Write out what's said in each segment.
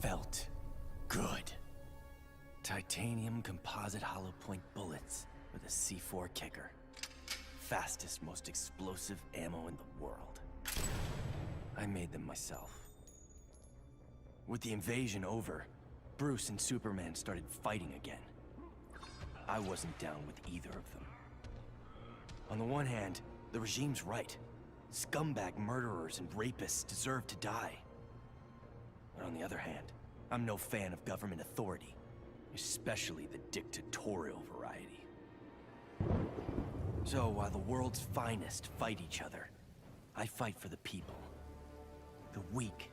felt good. Titanium composite hollow point bullets with a C4 kicker. Fastest, most explosive ammo in the world. I made them myself. With the invasion over, Bruce and Superman started fighting again. I wasn't down with either of them. On the one hand, the regime's right. Scumbag murderers and rapists deserve to die. But on the other hand, I'm no fan of government authority, especially the dictatorial variety. So while the world's finest fight each other, I fight for the people. The weak,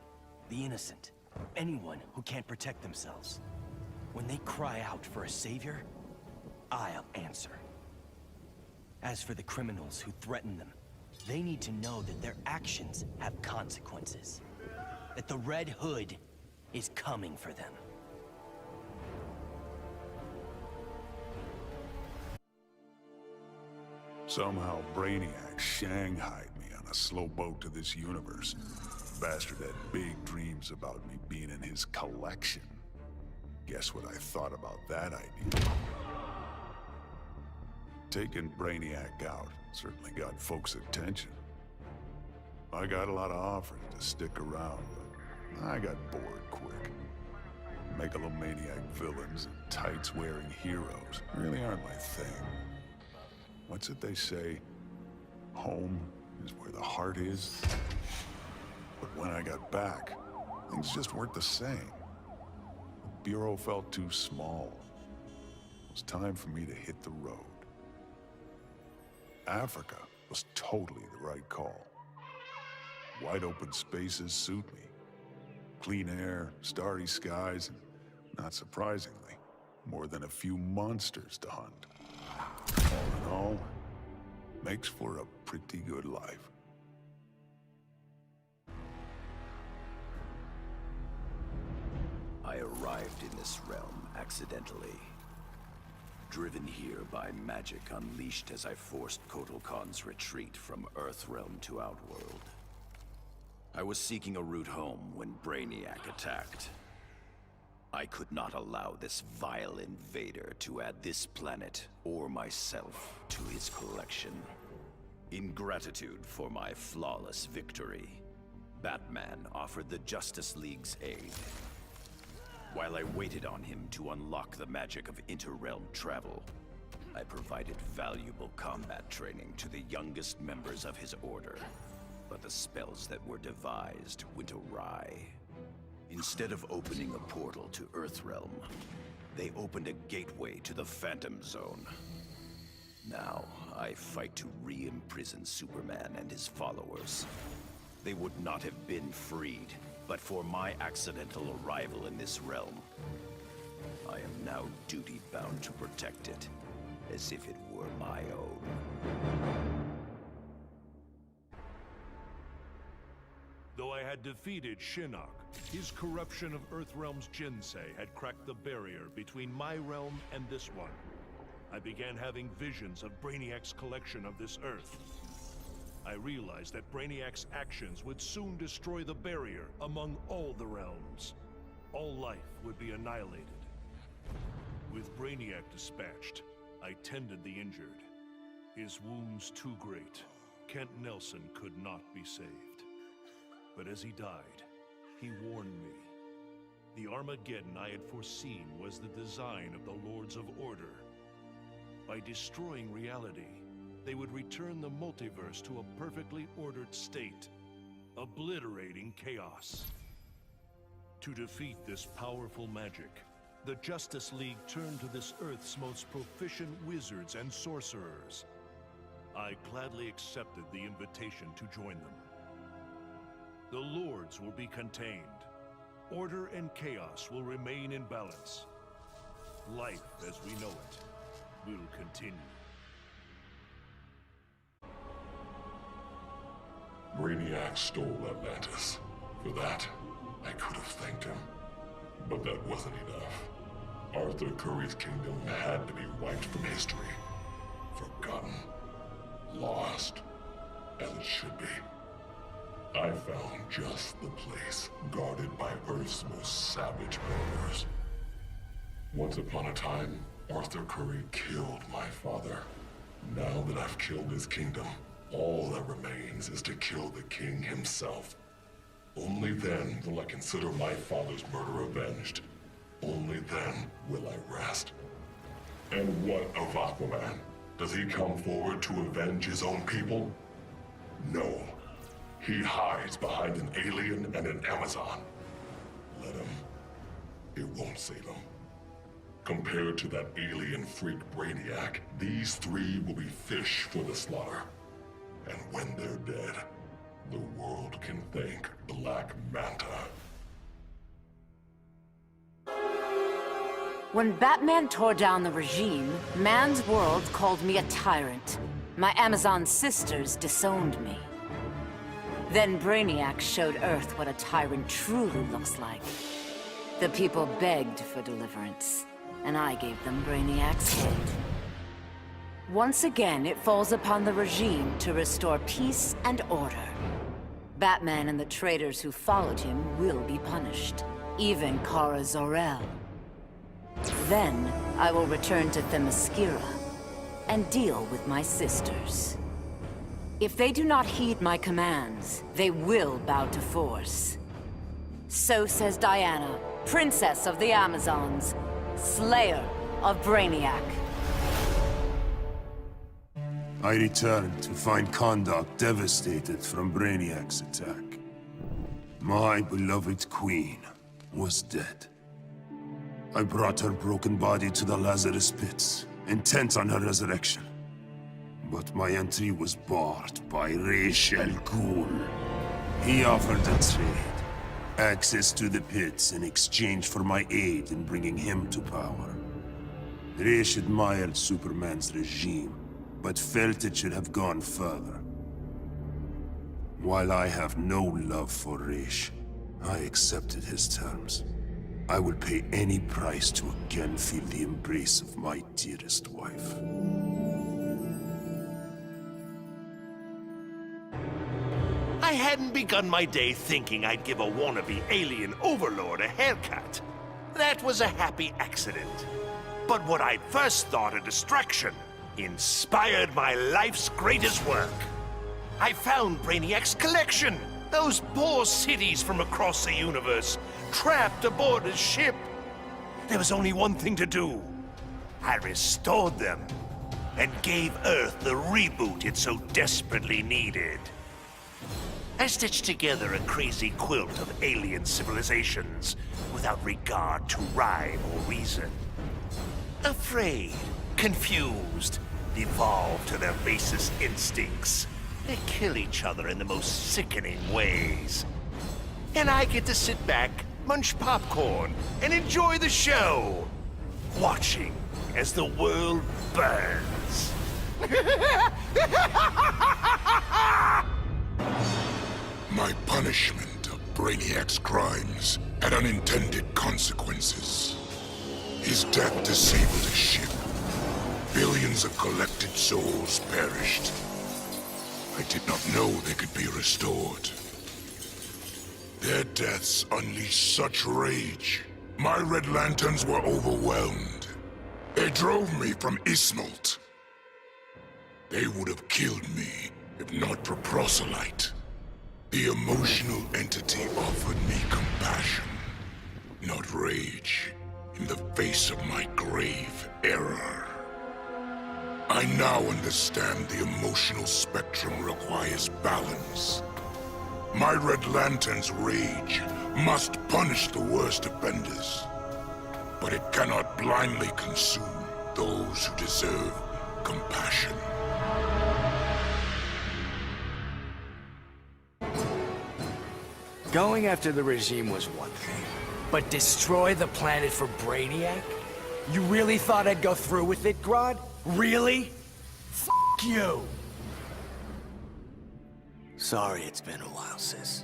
the innocent, anyone who can't protect themselves. When they cry out for a savior, I'll answer. As for the criminals who threaten them, they need to know that their actions have consequences. That the Red Hood is coming for them. Somehow Brainiac shanghaied me on a slow boat to this universe. Bastard had big dreams about me being in his collection. Guess what I thought about that idea? Taking Brainiac out certainly got folks' attention. I got a lot of offers to stick around, but I got bored quick. Megalomaniac villains and tights-wearing heroes really aren't my thing. What's it they say? Home is where the heart is. But when I got back, things just weren't the same. The Bureau felt too small. It was time for me to hit the road. Africa was totally the right call. Wide open spaces suit me. Clean air, starry skies, and, not surprisingly, more than a few monsters to hunt. All in all, makes for a pretty good life. I arrived in this realm accidentally. Driven here by magic unleashed as I forced Kotal Khan's retreat from Earthrealm to Outworld. I was seeking a route home when Brainiac attacked. I could not allow this vile invader to add this planet or myself to his collection. In gratitude for my flawless victory, Batman offered the Justice League's aid. While I waited on him to unlock the magic of inter-realm travel, I provided valuable combat training to the youngest members of his order. But the spells that were devised went awry. Instead of opening a portal to Earthrealm, they opened a gateway to the Phantom Zone. Now, I fight to re-imprison Superman and his followers. They would not have been freed, but for my accidental arrival in this realm. I am now duty-bound to protect it, as if it were my own. Though I had defeated Shinnok, his corruption of Earthrealm's Jinsei had cracked the barrier between my realm and this one. I began having visions of Brainiac's collection of this Earth. I realized that Brainiac's actions would soon destroy the barrier among all the realms. All life would be annihilated. With Brainiac dispatched, I tended the injured. His wounds too great, Kent Nelson could not be saved. But as he died, he warned me. The Armageddon I had foreseen was the design of the Lords of Order. By destroying reality, they would return the multiverse to a perfectly ordered state, obliterating chaos. To defeat this powerful magic, the Justice League turned to this Earth's most proficient wizards and sorcerers. I gladly accepted the invitation to join them. The Lords will be contained. Order and chaos will remain in balance. Life as we know it will continue. Brainiac stole Atlantis. For that, I could have thanked him. But that wasn't enough. Arthur Curry's kingdom had to be wiped from history. Forgotten. Lost. As it should be. I found just the place guarded by Earth's most savage murderers. Once upon a time, Arthur Curry killed my father. Now that I've killed his kingdom, all that remains is to kill the king himself. Only then will I consider my father's murder avenged. Only then will I rest. And what of Aquaman? Does he come forward to avenge his own people? No. He hides behind an alien and an Amazon. Let him. It won't save him. Compared to that alien freak Brainiac, these three will be fish for the slaughter. And when they're dead, the world can thank Black Manta. When Batman tore down the regime, man's world called me a tyrant. My Amazon sisters disowned me. Then Brainiac showed Earth what a tyrant truly looks like. The people begged for deliverance, and I gave them Brainiac's head. Once again, it falls upon the regime to restore peace and order. Batman and the traitors who followed him will be punished, even Kara Zor-El. Then, I will return to Themyscira and deal with my sisters. If they do not heed my commands, they will bow to force. So says Diana, Princess of the Amazons, Slayer of Brainiac. I returned to find Kahndaq devastated from Brainiac's attack. My beloved queen was dead. I brought her broken body to the Lazarus pits, intent on her resurrection. But my entry was barred by Ra's al Ghul. He offered a trade. Access to the pits in exchange for my aid in bringing him to power. Ra's admired Superman's regime, but felt it should have gone further. While I have no love for Ra's, I accepted his terms. I will pay any price to again feel the embrace of my dearest wife. I hadn't begun my day thinking I'd give a wannabe alien overlord a haircut. That was a happy accident. But what I'd first thought a distraction inspired my life's greatest work. I found Brainiac's collection. Those poor cities from across the universe, trapped aboard his ship. There was only one thing to do. I restored them and gave Earth the reboot it so desperately needed. I stitched together a crazy quilt of alien civilizations without regard to rhyme or reason. Afraid, confused, devolved to their basest instincts. They kill each other in the most sickening ways. And I get to sit back, munch popcorn, and enjoy the show. Watching as the world burns. My punishment of Brainiac's crimes had unintended consequences. His death disabled his ship. Billions of collected souls perished. I did not know they could be restored. Their deaths unleashed such rage. My Red Lanterns were overwhelmed. They drove me from Ismalt. They would have killed me if not for Proselyte. The emotional entity offered me compassion, not rage, in the face of my grave error. I now understand the emotional spectrum requires balance. My Red Lantern's rage must punish the worst offenders, but it cannot blindly consume those who deserve compassion. Going after the regime was one thing, but destroy the planet for Brainiac? You really thought I'd go through with it, Grodd? Really? F*** you! Sorry it's been a while, sis.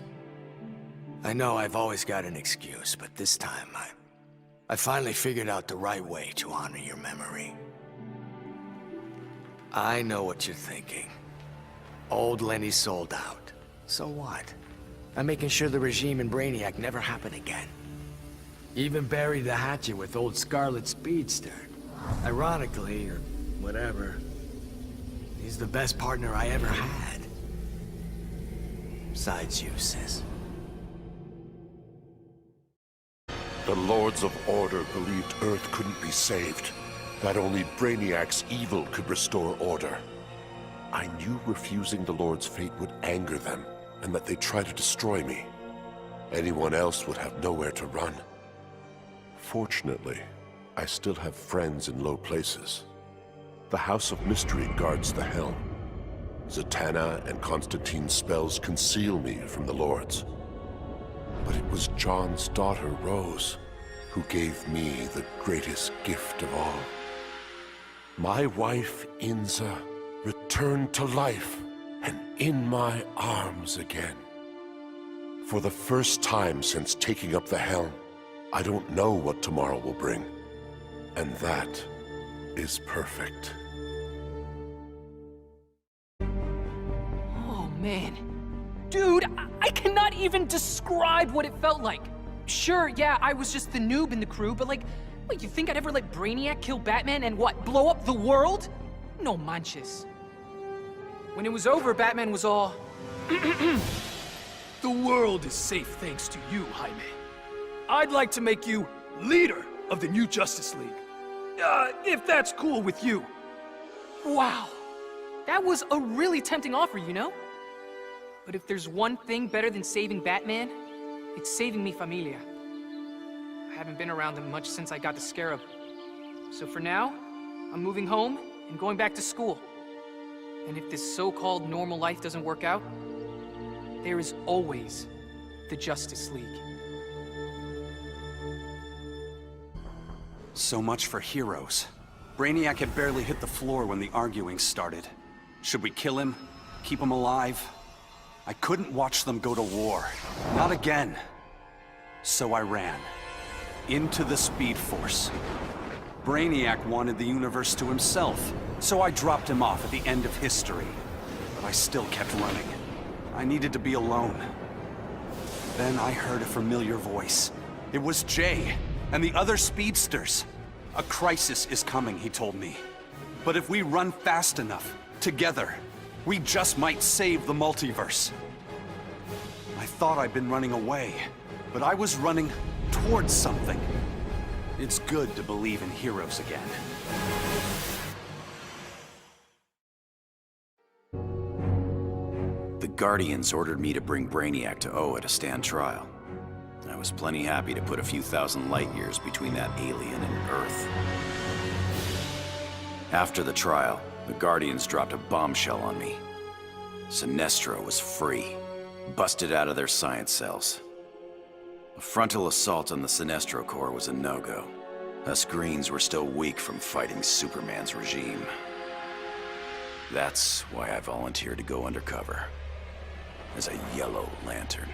I know I've always got an excuse, but this time I finally figured out the right way to honor your memory. I know what you're thinking. Old Lenny sold out. So what? I'm making sure the regime and Brainiac never happen again. Even buried the hatchet with old Scarlet Speedster. Ironically, or whatever, he's the best partner I ever had. Besides you, sis. The Lords of Order believed Earth couldn't be saved, that only Brainiac's evil could restore order. I knew refusing the Lord's fate would anger them, and that they'd try to destroy me. Anyone else would have nowhere to run. Fortunately, I still have friends in low places. The House of Mystery guards the helm. Zatanna and Constantine's spells conceal me from the Lords. But it was John's daughter, Rose, who gave me the greatest gift of all. My wife, Inza, returned to life and in my arms again. For the first time since taking up the helm, I don't know what tomorrow will bring. And that is perfect. Oh, man. Dude, I cannot even describe what it felt like. Sure, yeah, I was just the noob in the crew, but like, wait, you think I'd ever let Brainiac kill Batman and what, blow up the world? No manches. When it was over, Batman was all... The world is safe thanks to you, Jaime. I'd like to make you leader of the new Justice League. If that's cool with you. Wow. That was a really tempting offer, you know? But if there's one thing better than saving Batman, it's saving mi familia. I haven't been around them much since I got the Scarab. So for now, I'm moving home and going back to school. And if this so-called normal life doesn't work out, there is always the Justice League. So much for heroes. Brainiac had barely hit the floor when the arguing started. Should we kill him? Keep him alive? I couldn't watch them go to war. Not again. So I ran. Into the Speed Force. Brainiac wanted the universe to himself, so I dropped him off at the end of history. But I still kept running. I needed to be alone. Then I heard a familiar voice. It was Jay, and the other speedsters. A crisis is coming, he told me. But if we run fast enough, together, we just might save the multiverse. I thought I'd been running away, but I was running towards something. It's good to believe in heroes again. The Guardians ordered me to bring Brainiac to Oa to stand trial. I was plenty happy to put a few thousand light years between that alien and Earth. After the trial, the Guardians dropped a bombshell on me. Sinestro was free, busted out of their science cells. A frontal assault on the Sinestro Corps was a no-go. Us Greens were still weak from fighting Superman's regime. That's why I volunteered to go undercover as a Yellow Lantern.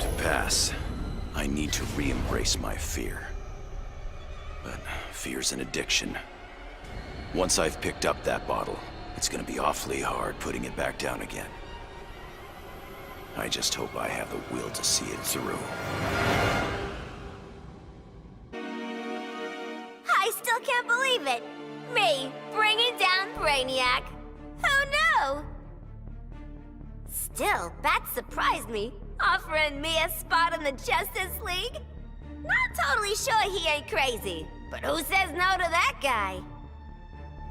To pass, I need to re-embrace my fear. But fear's an addiction. Once I've picked up that bottle, it's gonna be awfully hard putting it back down again. I just hope I have the will to see it through. I still can't believe it! Me, bringing down Brainiac! Who knew? Still, that surprised me, offering me a spot in the Justice League. Not totally sure he ain't crazy, but who says no to that guy?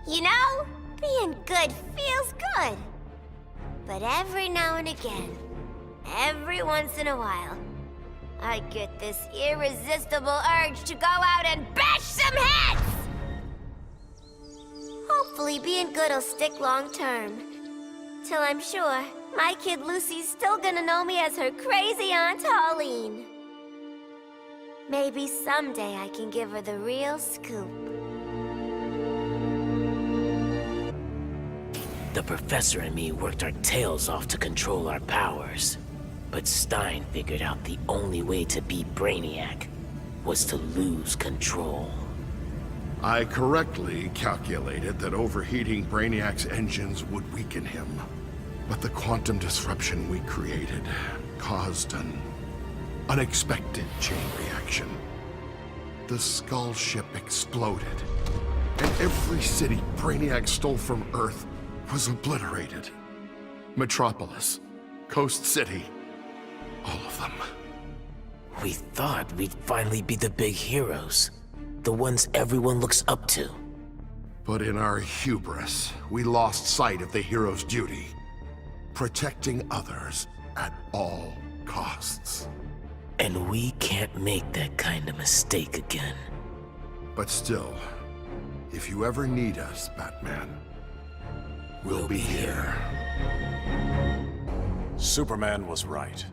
You know, being good feels good. But every now and again, every once in a while, I get this irresistible urge to go out and bash some heads! Hopefully being good will stick long term. Till I'm sure my kid Lucy's still gonna know me as her crazy Aunt Pauline. Maybe someday I can give her the real scoop. The Professor and me worked our tails off to control our powers. But Stein figured out the only way to beat Brainiac was to lose control. I correctly calculated that overheating Brainiac's engines would weaken him. But the quantum disruption we created caused an unexpected chain reaction. The Skull ship exploded, and every city Brainiac stole from Earth was obliterated. Metropolis, Coast City, all of them. We thought we'd finally be the big heroes. The ones everyone looks up to. But in our hubris, we lost sight of the hero's duty. Protecting others at all costs. And we can't make that kind of mistake again. But still, if you ever need us, Batman, we'll be here. Superman was right.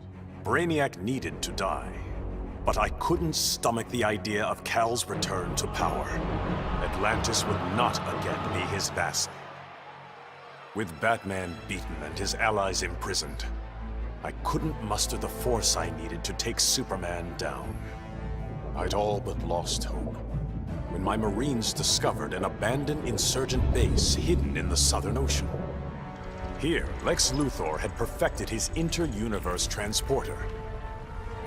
Brainiac needed to die. But I couldn't stomach the idea of Kal's return to power. Atlantis would not again be his vassal. With Batman beaten and his allies imprisoned, I couldn't muster the force I needed to take Superman down. I'd all but lost hope when my Marines discovered an abandoned insurgent base hidden in the Southern Ocean. Here, Lex Luthor had perfected his inter-universe transporter.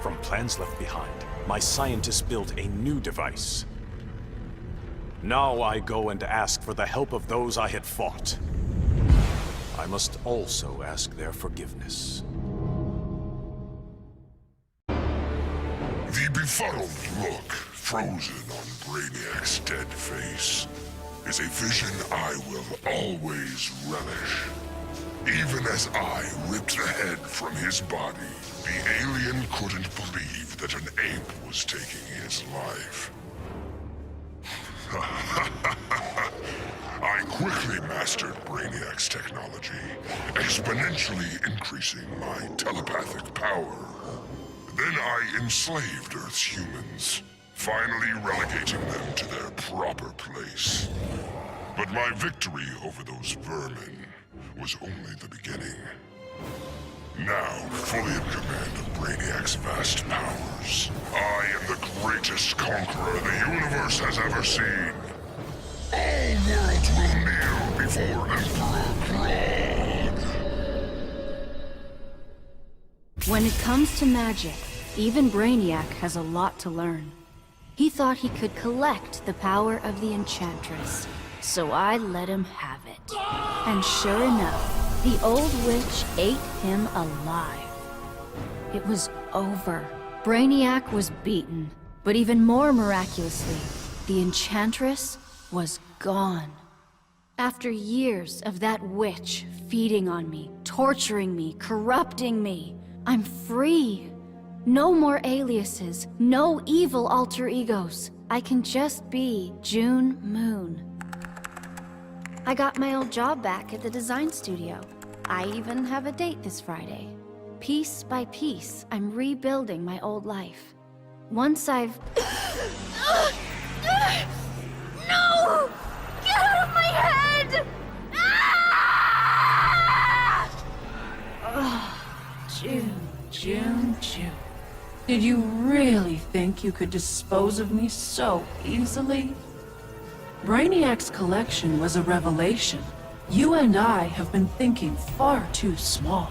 From plans left behind, my scientists built a new device. Now I go and ask for the help of those I had fought. I must also ask their forgiveness. The befuddled look frozen on Brainiac's dead face is a vision I will always relish. Even as I ripped the head from his body, the alien couldn't believe that an ape was taking his life. I quickly mastered Brainiac's technology, exponentially increasing my telepathic power. Then I enslaved Earth's humans, finally relegating them to their proper place. But my victory over those vermin was only the beginning. Now, fully in command of Brainiac's vast powers, I am the greatest conqueror the universe has ever seen. All worlds will kneel before Emperor Grodd. When it comes to magic, even Brainiac has a lot to learn. He thought he could collect the power of the Enchantress, so I let him have it. And sure enough, the old witch ate him alive. It was over. Brainiac was beaten, but even more miraculously, the Enchantress was gone. After years of that witch feeding on me, torturing me, corrupting me, I'm free. No more aliases, no evil alter egos. I can just be June Moon. I got my old job back at the design studio. I even have a date this Friday. Piece by piece, I'm rebuilding my old life. Once I've... No! Get out of my head! June. Did you really think you could dispose of me so easily? Brainiac's collection was a revelation. You and I have been thinking far too small.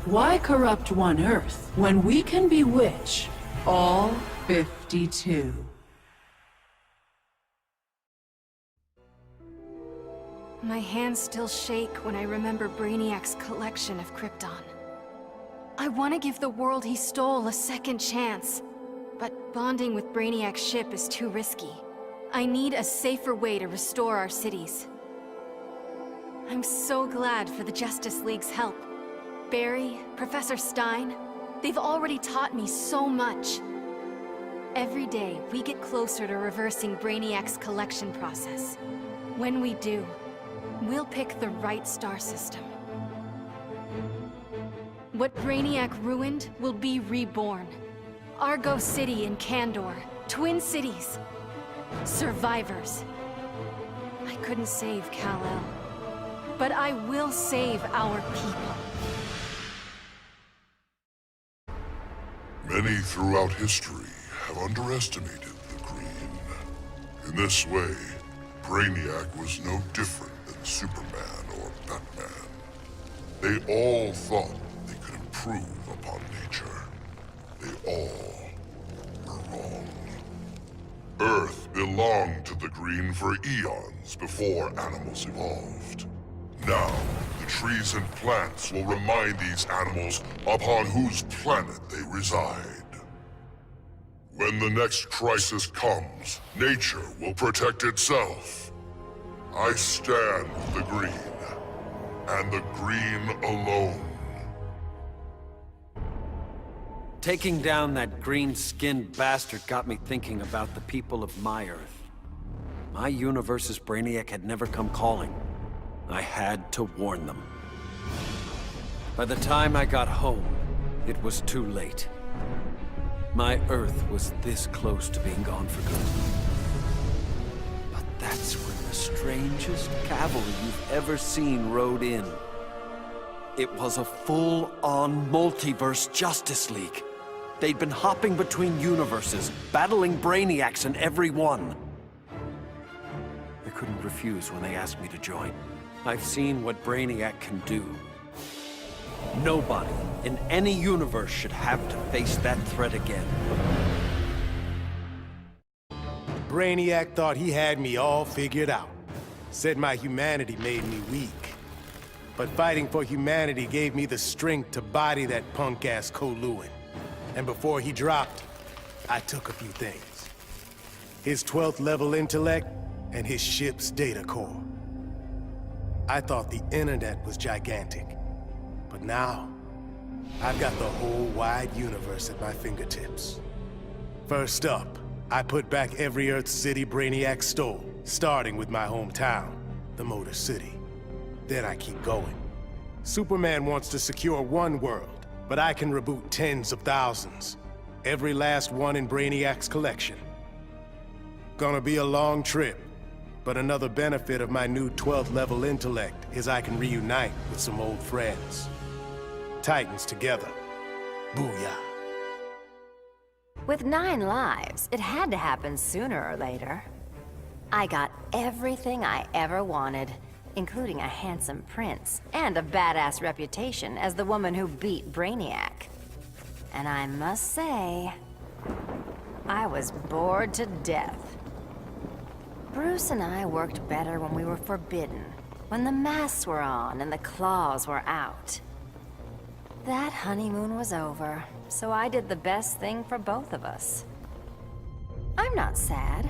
Why corrupt one Earth when we can bewitch all 52? My hands still shake when I remember Brainiac's collection of Krypton. I want to give the world he stole a second chance, but bonding with Brainiac's ship is too risky. I need a safer way to restore our cities. I'm so glad for the Justice League's help. Barry, Professor Stein, they've already taught me so much. Every day, we get closer to reversing Brainiac's collection process. When we do, we'll pick the right star system. What Brainiac ruined will be reborn. Argo City and Kandor, Twin Cities. Survivors. I couldn't save Kal-El, but I will save our people. Many throughout history have underestimated the Green. In this way, Brainiac was no different than Superman or Batman. They all thought they could improve upon nature. They all were wrong. Earth belonged to the Green for eons before animals evolved. Now, the trees and plants will remind these animals upon whose planet they reside. When the next crisis comes, nature will protect itself. I stand with the Green, and the Green alone. Taking down that green-skinned bastard got me thinking about the people of my Earth. My universe's Brainiac had never come calling. I had to warn them. By the time I got home, it was too late. My Earth was this close to being gone for good. But that's when the strangest cavalry you've ever seen rode in. It was a full-on multiverse Justice League. They'd been hopping between universes, battling Brainiacs in every one. I couldn't refuse when they asked me to join. I've seen what Brainiac can do. Nobody in any universe should have to face that threat again. Brainiac thought he had me all figured out. Said my humanity made me weak. But fighting for humanity gave me the strength to body that punk-ass Koluan. And before he dropped, I took a few things. His 12th level intellect and his ship's data core. I thought the internet was gigantic. But now, I've got the whole wide universe at my fingertips. First up, I put back every Earth city Brainiac stole, starting with my hometown, the Motor City. Then I keep going. Superman wants to secure one world, but I can reboot tens of thousands. Every last one in Brainiac's collection. Gonna be a long trip, but another benefit of my new 12th level intellect is I can reunite with some old friends. Titans together. Booyah. With 9 lives, it had to happen sooner or later. I got everything I ever wanted, including a handsome prince and a badass reputation as the woman who beat Brainiac. And I must say, I was bored to death. Bruce and I worked better when we were forbidden, when the masks were on and the claws were out. That honeymoon was over, so I did the best thing for both of us. I'm not sad.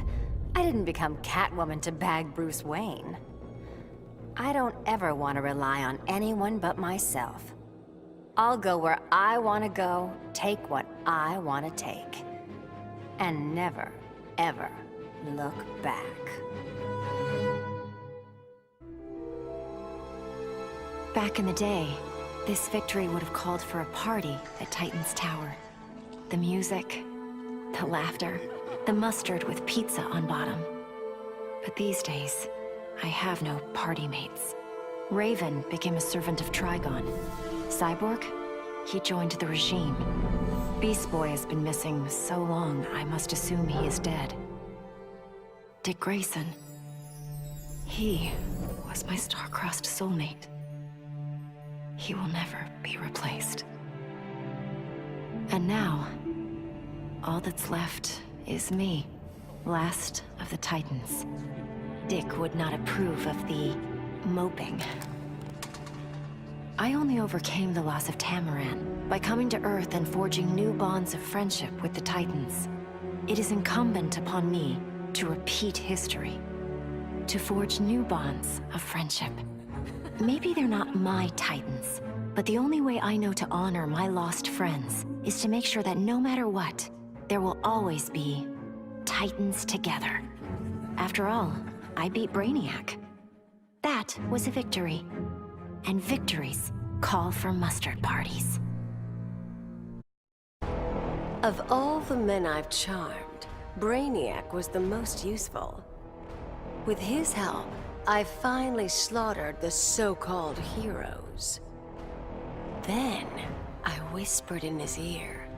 I didn't become Catwoman to bag Bruce Wayne. I don't ever want to rely on anyone but myself. I'll go where I want to go, take what I want to take. And never, ever look back. Back in the day, this victory would have called for a party at Titan's Tower. The music, the laughter, the mustard with pizza on bottom. But these days, I have no party mates. Raven became a servant of Trigon. Cyborg, he joined the regime. Beast Boy has been missing so long, I must assume he is dead. Dick Grayson, he was my star-crossed soulmate. He will never be replaced. And now, all that's left is me, last of the Titans. Dick would not approve of the moping. I only overcame the loss of Tamaran by coming to Earth and forging new bonds of friendship with the Titans. It is incumbent upon me to repeat history, to forge new bonds of friendship. Maybe they're not my Titans, but the only way I know to honor my lost friends is to make sure that no matter what, there will always be Titans together. After all, I beat Brainiac. That was a victory. And victories call for mustard parties. Of all the men I've charmed, Brainiac was the most useful. With his help, I finally slaughtered the so-called heroes. Then, I whispered in his ear,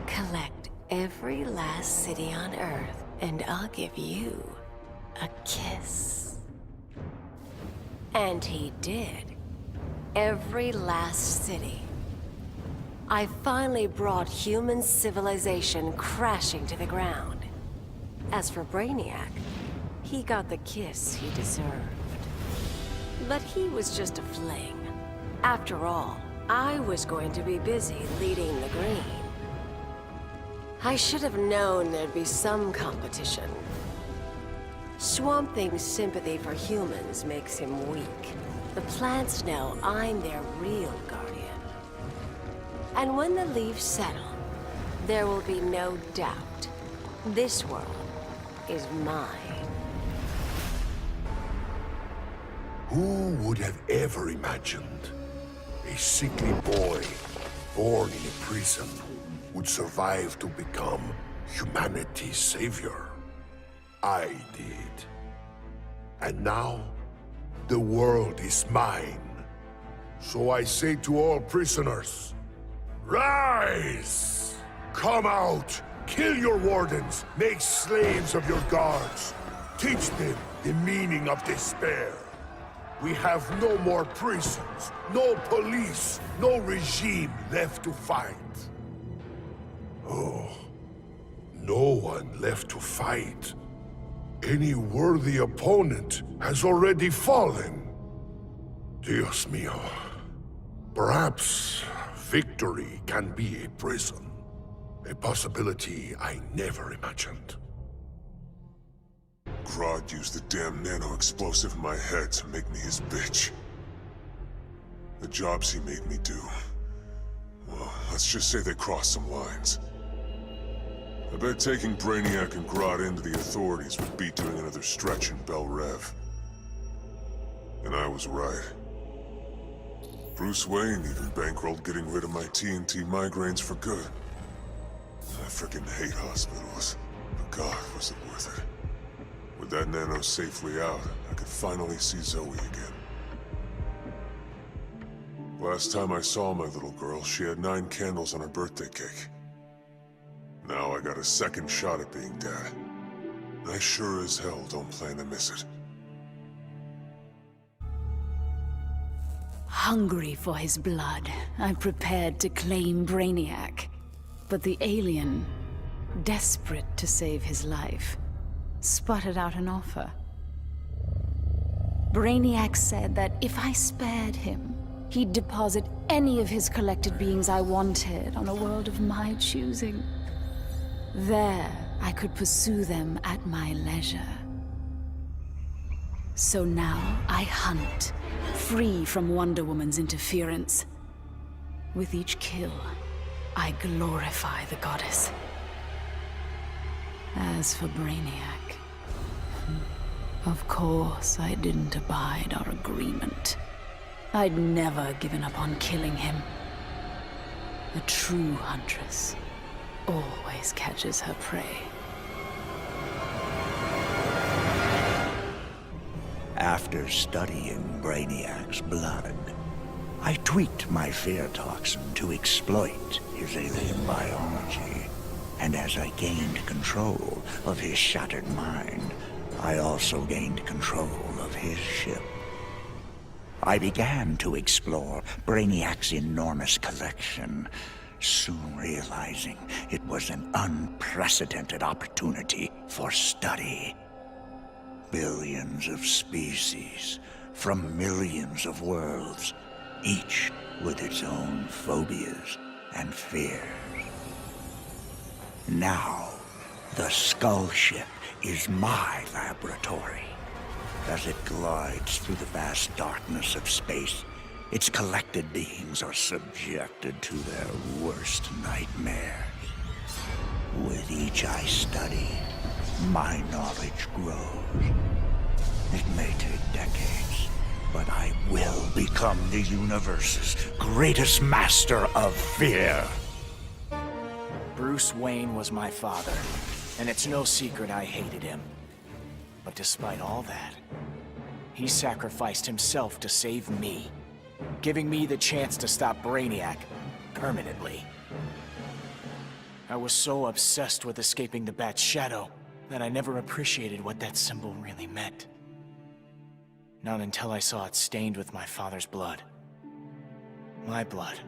"Collect every last city on Earth, and I'll give you a kiss." And he did. every last city. I finally brought human civilization crashing to the ground. As for Brainiac, he got the kiss he deserved. But he was just a fling. After all, I was going to be busy leading the Green. I should have known there'd be some competition. Swamp Thing's sympathy for humans makes him weak. The plants know I'm their real guardian. And when the leaves settle, there will be no doubt. This world is mine. Who would have ever imagined a sickly boy born in a prison would survive to become humanity's savior? I did. And now, the world is mine. So I say to all prisoners, rise! Come out! Kill your wardens! Make slaves of your guards! Teach them the meaning of despair! We have no more prisons, no police, no regime left to fight. Oh, no one left to fight. Any worthy opponent has already fallen. Dios mío. Perhaps victory can be a prison. A possibility I never imagined. Grodd used the damn nano-explosive in my head to make me his bitch. The jobs he made me do... well, let's just say they crossed some lines. I bet taking Brainiac and Grodd into the authorities would be doing another stretch in Bel Rev. And I was right. Bruce Wayne even bankrolled getting rid of my TNT migraines for good. I frickin' hate hospitals, but God, was it worth it. With that nano safely out, I could finally see Zoe again. Last time I saw my little girl, she had 9 candles on her birthday cake. Now I got a second shot at being dad. I sure as hell don't plan to miss it. Hungry for his blood, I prepared to claim Brainiac. But the alien, desperate to save his life, sputtered out an offer. Brainiac said that if I spared him, he'd deposit any of his collected beings I wanted on a world of my choosing. There, I could pursue them at my leisure. So now I hunt, free from Wonder Woman's interference. With each kill, I glorify the goddess. As for Brainiac, of course I didn't abide our agreement. I'd never given up on killing him. A true huntress always catches her prey. After studying Brainiac's blood, I tweaked my fear toxin to exploit his alien biology. And as I gained control of his shattered mind, I also gained control of his ship. I began to explore Brainiac's enormous collection, soon realizing it was an unprecedented opportunity for study. Billions of species from millions of worlds, each with its own phobias and fears. Now, the Skull Ship is my laboratory. As it glides through the vast darkness of space, its collected beings are subjected to their worst nightmares. With each I study, my knowledge grows. It may take decades, but I will become the universe's greatest master of fear. Bruce Wayne was my father, and it's no secret I hated him. But despite all that, he sacrificed himself to save me, giving me the chance to stop Brainiac permanently. I was so obsessed with escaping the Bat's shadow that I never appreciated what that symbol really meant. Not until I saw it stained with my father's blood. My blood.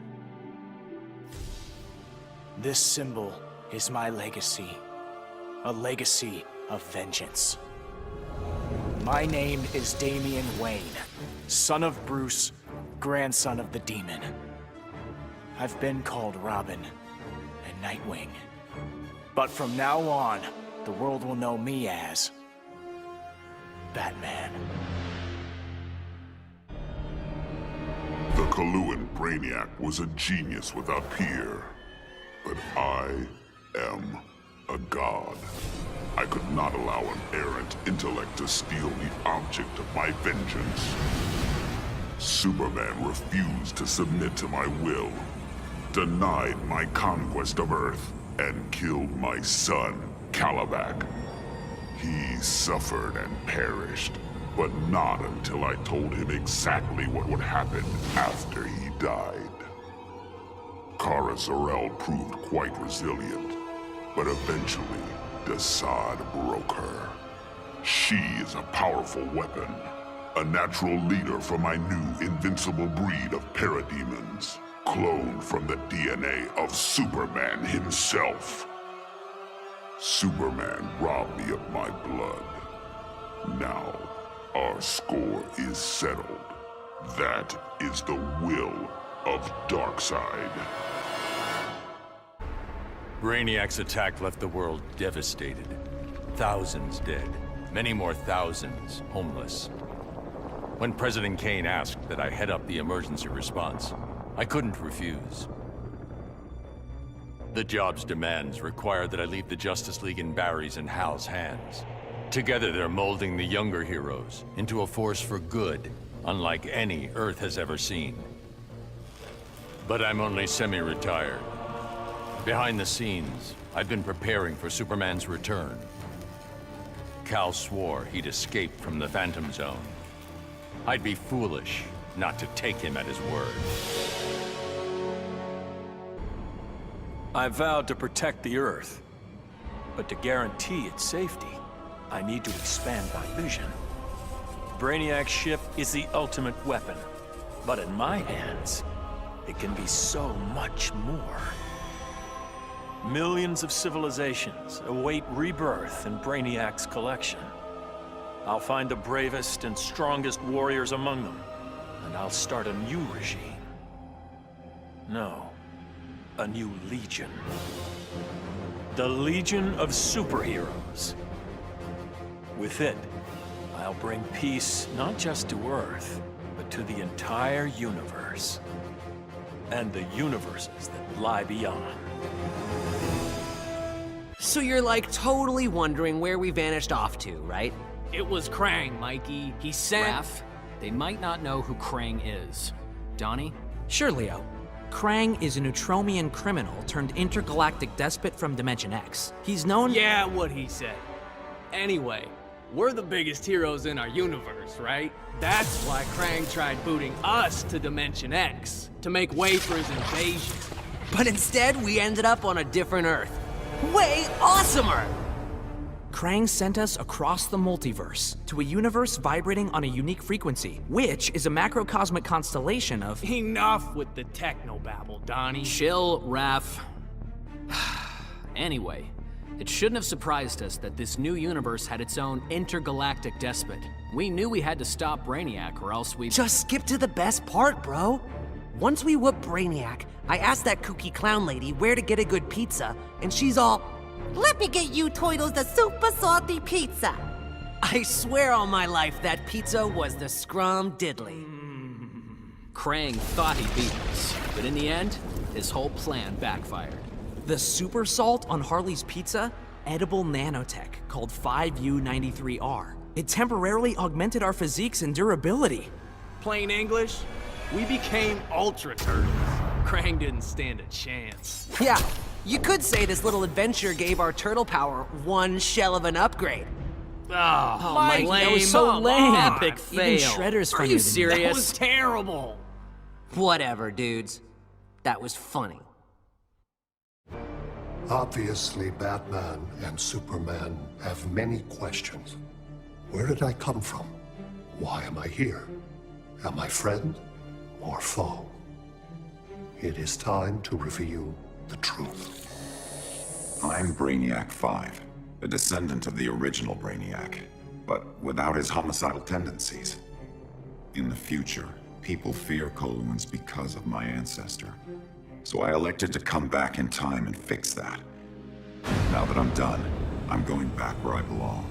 This symbol is my legacy. A legacy of vengeance. My name is Damian Wayne, son of Bruce, grandson of the Demon. I've been called Robin and Nightwing. But from now on, the world will know me as Batman. The Kaluan Brainiac was a genius without peer. But I am a god. I could not allow an errant intellect to steal the object of my vengeance. Superman refused to submit to my will, denied my conquest of Earth, and killed my son, Calabac. He suffered and perished, but not until I told him exactly what would happen after he died. Kara Zor-El proved quite resilient, but eventually, Desaad broke her. She is a powerful weapon, a natural leader for my new invincible breed of parademons, cloned from the DNA of Superman himself. Superman robbed me of my blood. Now, our score is settled. That is the will of Darkseid. Brainiac's attack left the world devastated. Thousands dead. Many more thousands homeless. When President Kane asked that I head up the emergency response, I couldn't refuse. The job's demands require that I leave the Justice League in Barry's and Hal's hands. Together they're molding the younger heroes into a force for good, unlike any Earth has ever seen. But I'm only semi-retired. Behind the scenes, I've been preparing for Superman's return. Kal swore he'd escape from the Phantom Zone. I'd be foolish not to take him at his word. I vowed to protect the Earth. But to guarantee its safety, I need to expand my vision. Brainiac's ship is the ultimate weapon. But in my hands, it can be so much more. Millions of civilizations await rebirth in Brainiac's collection. I'll find the bravest and strongest warriors among them, and I'll start a new regime. No, a new legion. The Legion of Superheroes. With it, I'll bring peace not just to Earth, but to the entire universe. And the universes that lie beyond. So you're like totally wondering where we vanished off to, right? It was Krang, Mikey. He sent... Raph, they might not know who Krang is. Donnie? Sure, Leo. Krang is a Neutromian criminal turned intergalactic despot from Dimension X. He's known— Yeah, what he said. Anyway, we're the biggest heroes in our universe, right? That's why Krang tried booting us to Dimension X, to make way for his invasion. But instead, we ended up on a different Earth. Way awesomer! Krang sent us across the multiverse to a universe vibrating on a unique frequency, which is a macrocosmic constellation of— Enough with the technobabble, Donnie. Chill, Raph. Anyway, it shouldn't have surprised us that this new universe had its own intergalactic despot. We knew we had to stop Brainiac or else we— Just skip to the best part, bro. Once we whoop Brainiac, I asked that kooky clown lady where to get a good pizza, and she's all, "Let me get you Toidles the super salty pizza." I swear on my life that pizza was the scrum diddly. Krang thought he beat us, but in the end, his whole plan backfired. The super salt on Harley's pizza? Edible nanotech called 5U93R. It temporarily augmented our physiques and durability. Plain English, we became Ultra Turtles. Krang didn't stand a chance. Yeah, you could say this little adventure gave our turtle power one shell of an upgrade. Oh, Mike, lame. that was so lame. Epic fail. Even Shredder's Are funnier you than serious? that. That was terrible. Whatever, dudes. That was funny. Obviously, Batman and Superman have many questions. Where did I come from? Why am I here? Am I friend or foe? It is time to reveal the truth. I'm Brainiac 5, a descendant of the original Brainiac, but without his homicidal tendencies. In the future, people fear Coluans because of my ancestor. So I elected to come back in time and fix that. Now that I'm done, I'm going back where I belong.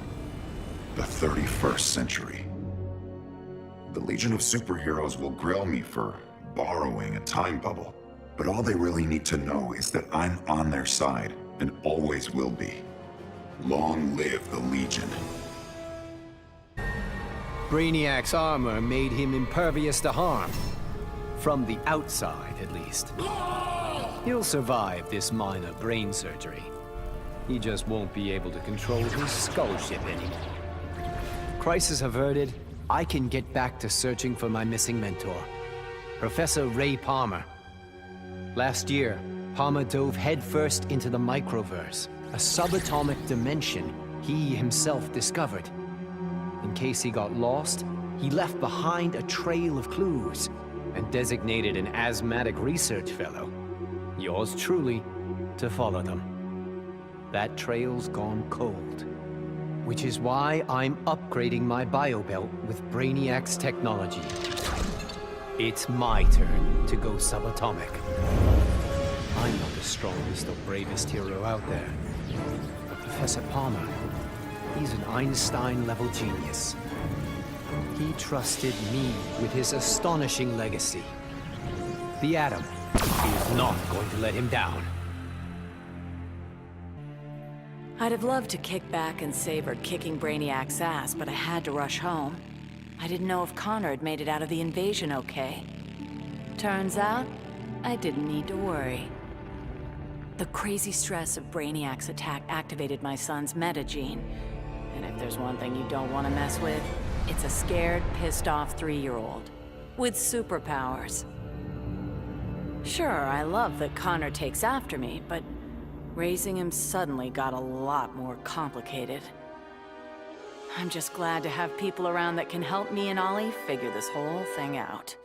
The 31st century. The Legion of Superheroes will grill me for borrowing a time bubble, but all they really need to know is that I'm on their side and always will be. Long live the Legion. Brainiac's armor made him impervious to harm. From the outside, at least. He'll survive this minor brain surgery. He just won't be able to control his skull ship anymore. Crisis averted, I can get back to searching for my missing mentor, Professor Ray Palmer. Last year, Palmer dove headfirst into the microverse, a subatomic dimension he himself discovered. In case he got lost, he left behind a trail of clues and designated an asthmatic research fellow, yours truly, to follow them. That trail's gone cold, which is why I'm upgrading my biobelt with Brainiac's technology. It's my turn to go subatomic. I'm not the strongest or bravest hero out there, but Professor Palmer, he's an Einstein-level genius. He trusted me with his astonishing legacy. The Atom is not going to let him down. I'd have loved to kick back and savor kicking Brainiac's ass, but I had to rush home. I didn't know if Connor had made it out of the invasion okay. Turns out, I didn't need to worry. The crazy stress of Brainiac's attack activated my son's metagene. And if there's one thing you don't want to mess with, it's a scared, pissed-off 3-year-old. With superpowers. Sure, I love that Connor takes after me, but raising him suddenly got a lot more complicated. I'm just glad to have people around that can help me and Ollie figure this whole thing out.